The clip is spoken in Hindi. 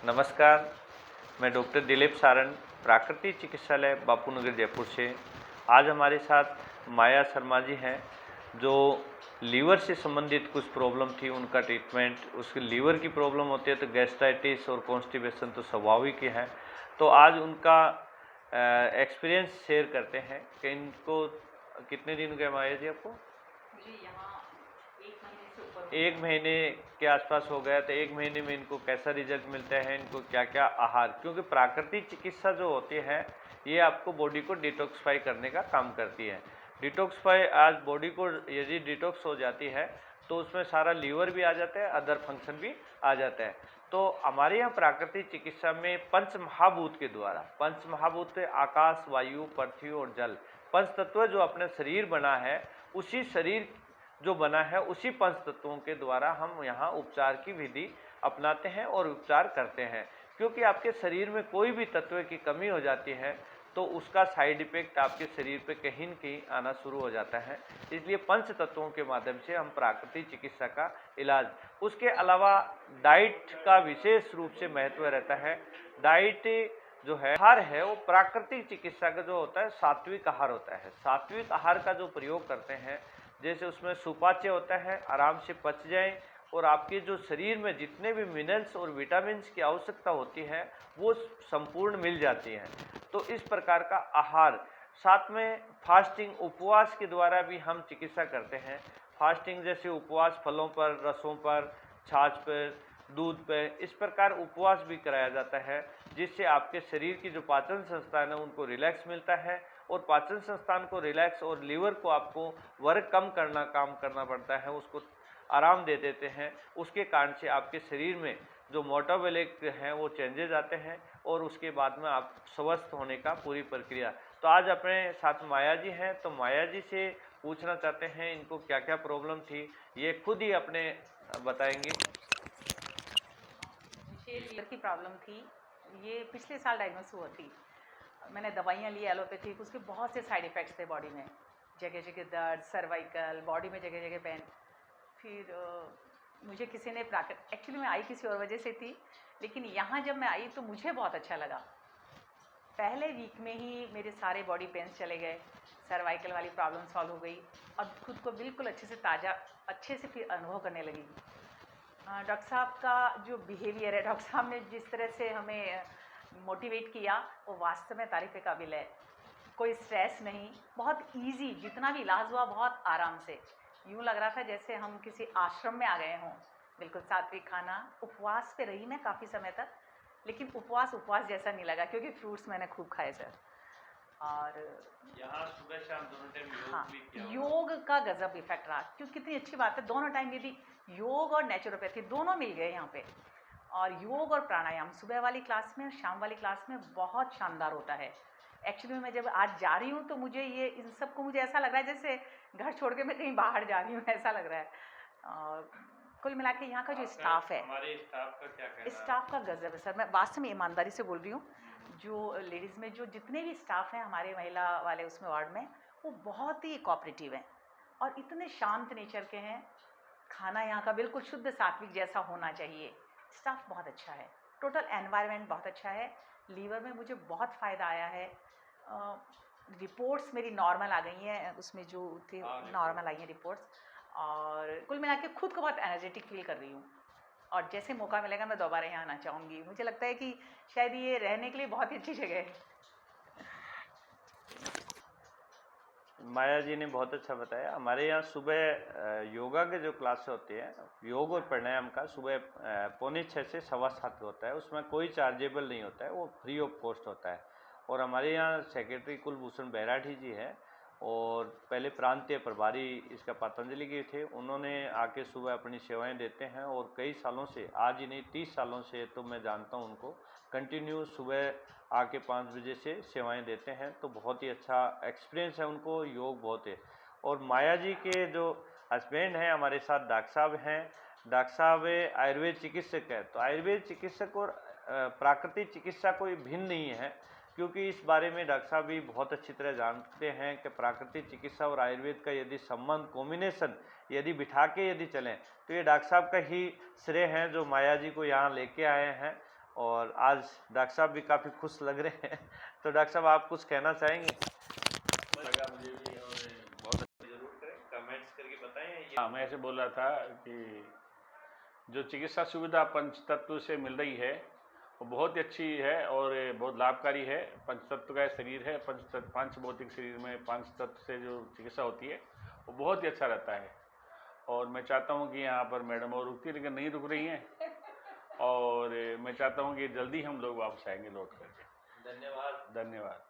नमस्कार, मैं डॉक्टर दिलीप सारन, प्राकृतिक चिकित्सालय बापूनगर जयपुर से। आज हमारे साथ माया शर्मा जी हैं, जो लीवर से संबंधित कुछ प्रॉब्लम थी, उनका ट्रीटमेंट। उसके लीवर की प्रॉब्लम होती है तो गैस्ट्राइटिस और कॉन्स्टिपेशन तो स्वाभाविक ही है। तो आज उनका एक्सपीरियंस शेयर करते हैं कि इनको कितने दिन हो गए माया जी आपको? मुझे यहाँ 1 महीने से ऊपर हो 1 गया। महीने के आसपास हो गया। तो 1 महीने में इनको कैसा रिजल्ट मिलता है, इनको क्या क्या आहार, क्योंकि प्राकृतिक चिकित्सा जो होती है ये आपको बॉडी को डिटॉक्सिफाई करने का काम करती है। डिटॉक्सिफाई आज बॉडी को यदि डिटॉक्स हो जाती है तो उसमें सारा लीवर भी आ जाता है, अदर फंक्शन भी आ जाता है। तो हमारे यहाँ प्राकृतिक चिकित्सा में पंच महाभूत के द्वारा, पंच महाभूत आकाश, वायु, पृथ्वी और जल, पंच तत्व जो अपने शरीर बना है, उसी शरीर जो बना है उसी पंच तत्वों के द्वारा हम यहाँ उपचार की विधि अपनाते हैं और उपचार करते हैं। क्योंकि आपके शरीर में कोई भी तत्व की कमी हो जाती है तो उसका साइड इफेक्ट आपके शरीर पे कहीं न कहीं आना शुरू हो जाता है। इसलिए पंच तत्वों के माध्यम से हम प्राकृतिक चिकित्सा का इलाज, उसके अलावा डाइट का विशेष रूप से महत्व रहता है। डाइट जो है, आहार है, वो प्राकृतिक चिकित्सा का जो होता है सात्विक आहार होता है। सात्विक आहार का जो प्रयोग करते हैं, जैसे उसमें सुपाच्य होता है, आराम से पच जाए और आपके जो शरीर में जितने भी मिनरल्स और विटामिन्स की आवश्यकता होती है वो संपूर्ण मिल जाती हैं। तो इस प्रकार का आहार, साथ में फास्टिंग, उपवास के द्वारा भी हम चिकित्सा करते हैं। फास्टिंग जैसे उपवास फलों पर, रसों पर, छाछ पर, दूध पे, इस प्रकार उपवास भी कराया जाता है, जिससे आपके शरीर की जो पाचन संस्थान है उनको रिलैक्स मिलता है और पाचन संस्थान को रिलैक्स और लीवर को आपको वर्क कम करना काम करना पड़ता है, उसको आराम दे देते हैं। उसके कारण से आपके शरीर में जो मेटाबॉलिक हैं वो चेंजेज आते हैं और उसके बाद में आप स्वस्थ होने का पूरी प्रक्रिया। तो आज अपने साथ माया जी हैं, तो माया जी से पूछना चाहते हैं इनको क्या क्या प्रॉब्लम थी, ये खुद ही अपने बताएंगे। मुझे लीवर की प्रॉब्लम थी। ये पिछले साल डायग्नोस हुआ थी। मैंने दवाइयाँ ली एलोपैथिक, उसके बहुत से साइड इफ़ेक्ट्स थे बॉडी में। जगह जगह दर्द, सर्वाइकल, बॉडी में जगह जगह पेन। फिर मुझे किसी ने एक्चुअली मैं आई किसी और वजह से थी, लेकिन यहाँ जब मैं आई तो मुझे बहुत अच्छा लगा। पहले वीक में ही मेरे सारे बॉडी पेन्स चले गए, सर्वाइकल वाली प्रॉब्लम सॉल्व हो गई और खुद को बिल्कुल अच्छे से ताज़ा, अच्छे से फिर अनुभव करने लगी। डॉक्टर साहब का जो बिहेवियर है, डॉक्टर साहब ने जिस तरह से हमें मोटिवेट किया, वो वास्तव में तारीफ़ के काबिल है। कोई स्ट्रेस नहीं, बहुत इजी, जितना भी इलाज हुआ बहुत आराम से। यूँ लग रहा था जैसे हम किसी आश्रम में आ गए हों। बिल्कुल सात्विक खाना, उपवास पे रही मैं काफ़ी समय तक, लेकिन उपवास उपवास जैसा नहीं लगा क्योंकि फ्रूट्स मैंने खूब खाए सर। और यहाँ सुबह शाम दोनों टाइम योग हाँ, भी किया होगा। योग का गजब इफेक्ट रहा, क्योंकि कितनी अच्छी बात है, दोनों टाइम यदि योग और नेचुरोपैथी दोनों मिल गए यहाँ पे। और योग और प्राणायाम सुबह वाली क्लास में और शाम वाली क्लास में बहुत शानदार होता है। एक्चुअली मैं जब आज जा रही हूँ तो मुझे ये इन सब को मुझे ऐसा लग रहा है जैसे घर छोड़ के मैं कहीं बाहर जा रही हूँ, ऐसा लग रहा है। और कुल मिला के यहाँ का जो स्टाफ है, हमारे स्टाफ का क्या कहना है? स्टाफ का गजब है सर। मैं वास्तव में ईमानदारी से बोल रही हूँ। जो लेडीज़ में जो जितने भी स्टाफ हैं हमारे महिला वाले उसमें वार्ड में, वो बहुत ही कोऑपरेटिव हैं और इतने शांत नेचर के हैं। खाना यहाँ का बिल्कुल शुद्ध सात्विक जैसा होना चाहिए। स्टाफ बहुत अच्छा है, टोटल एनवायरनमेंट बहुत अच्छा है। लीवर में मुझे बहुत फ़ायदा आया है। रिपोर्ट्स मेरी नॉर्मल आ गई हैं, उसमें जो थे नॉर्मल आई हैं रिपोर्ट्स। और कुल मिला के खुद को बहुत एनर्जेटिक फील कर रही हूँ और जैसे मौका मिलेगा मैं दोबारा यहाँ आना चाहूँगी। मुझे लगता है कि शायद ये रहने के लिए बहुत ही अच्छी जगह है। माया जी ने बहुत अच्छा बताया। हमारे यहाँ सुबह योगा के जो क्लास होती है, योग और प्राणायाम का, सुबह 6:45 से 7:15 होता है। उसमें कोई चार्जेबल नहीं होता है, वो फ्री ऑफ कॉस्ट होता है। और हमारे यहाँ सेक्रेटरी कुलभूषण बैराठी जी हैं और पहले प्रांतीय प्रभारी इसका पतंजलि के थे। उन्होंने आके सुबह अपनी सेवाएं देते हैं और कई सालों से, आज ही नहीं 30 सालों से तो मैं जानता हूँ उनको, कंटिन्यू सुबह आके 5 बजे से सेवाएं देते हैं। तो बहुत ही अच्छा एक्सपीरियंस है उनको, योग बहुत है। और माया जी के जो हस्बैंड हैं हमारे साथ, डॉक्टर साहब हैं। डॉक्टर साहब आयुर्वेद चिकित्सक है। तो आयुर्वेद चिकित्सक और प्राकृतिक चिकित्सा कोई भिन्न नहीं है, क्योंकि इस बारे में डॉक्टर साहब भी बहुत अच्छी तरह जानते हैं कि प्राकृतिक चिकित्सा और आयुर्वेद का यदि संबंध, कॉम्बिनेशन यदि बिठा के यदि चलें तो ये डॉक्टर साहब का ही श्रेय है जो माया जी को यहाँ लेके आए हैं। और आज डॉक्टर साहब भी काफ़ी खुश लग रहे हैं। तो डॉक्टर साहब आप कुछ कहना चाहेंगे? लगा मुझे भी, और बहुत जरूर करें, कमेंट्स करके बताएं। हाँ, मैं ऐसे बोल रहा था कि जो चिकित्सा सुविधा पंचतत्व से मिल रही है वो बहुत ही अच्छी है और बहुत लाभकारी है। पंचतत्व का शरीर है, पंच भौतिक शरीर में पांच तत्व से जो चिकित्सा होती है वो बहुत ही अच्छा रहता है। और मैं चाहता हूँ कि यहाँ पर मैडम और रुकती लेकिन नहीं रुक रही हैं, और मैं चाहता हूँ कि जल्दी हम लोग वापस आएंगे लौट करके। धन्यवाद। धन्यवाद।